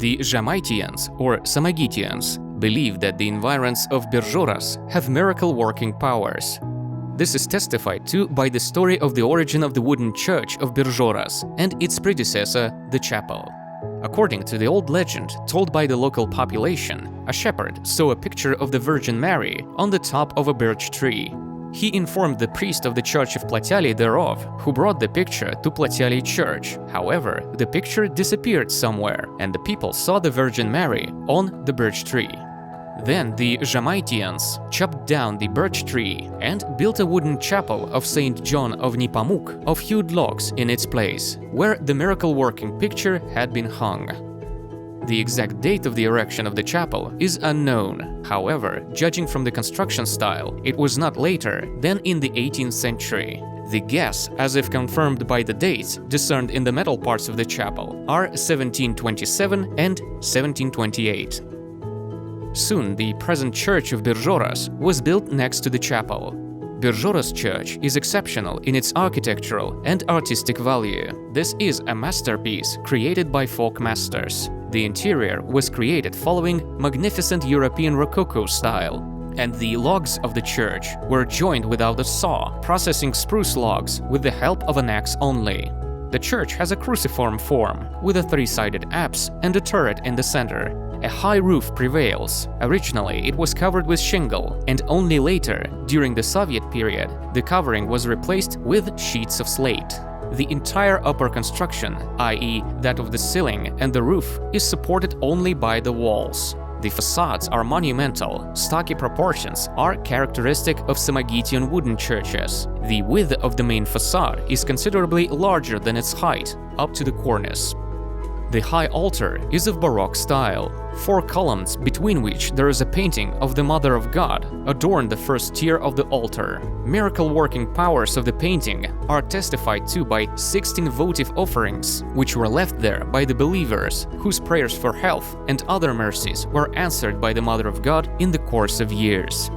The Žemaitians, or Samogitians, believe that the environs of Beržoras have miracle-working powers. This is testified to by the story of the origin of the wooden Church of Beržoras and its predecessor, the chapel. According to the old legend told by the local population, a shepherd saw a picture of the Virgin Mary on the top of a birch tree. He informed the priest of the Church of Plateliai thereof, who brought the picture to Plateliai Church. However, the picture disappeared somewhere, and the people saw the Virgin Mary on the birch tree. Then the Žemaitians chopped down the birch tree and built a wooden chapel of Saint John of Nepomuk of hewed logs in its place, where the miracle-working picture had been hung. The exact date of the erection of the chapel is unknown. However, judging from the construction style, it was not later than in the 18th century. The guess, as if confirmed by the dates discerned in the metal parts of the chapel, are 1727 and 1728. Soon, the present Church of Beržoras was built next to the chapel. Beržoras Church is exceptional in its architectural and artistic value. This is a masterpiece created by folk masters. The interior was created following magnificent European Rococo style, and the logs of the church were joined without a saw, processing spruce logs with the help of an axe only. The church has a cruciform form, with a three-sided apse and a turret in the center. A high roof prevails. Originally, it was covered with shingle, and only later, during the Soviet period, the covering was replaced with sheets of slate. The entire upper construction, i.e. that of the ceiling and the roof, is supported only by the walls. The facades are monumental. Stocky proportions are characteristic of Samogitian wooden churches. The width of the main facade is considerably larger than its height, up to the cornice. The high altar is of Baroque style. 4 columns, between which there is a painting of the Mother of God, adorn the first tier of the altar. Miracle-working powers of the painting are testified to by 16 votive offerings, which were left there by the believers, whose prayers for health and other mercies were answered by the Mother of God in the course of years.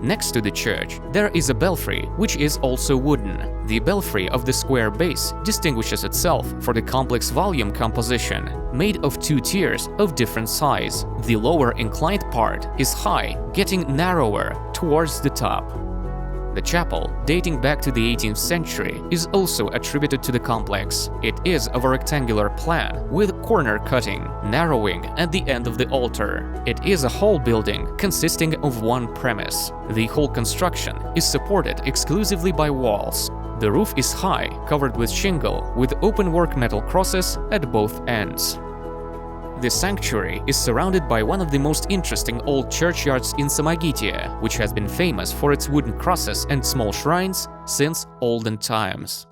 Next to the church, there is a belfry, which is also wooden. The belfry of the square base distinguishes itself for the complex volume composition, made of 2 tiers of different size. The lower inclined part is high, getting narrower towards the top. The chapel, dating back to the 18th century, is also attributed to the complex. It is of a rectangular plan, with corner cutting, narrowing at the end of the altar. It is a whole building consisting of 1 premise. The whole construction is supported exclusively by walls. The roof is high, covered with shingle, with open-work metal crosses at both ends. The sanctuary is surrounded by one of the most interesting old churchyards in Samogitia, which has been famous for its wooden crosses and small shrines since olden times.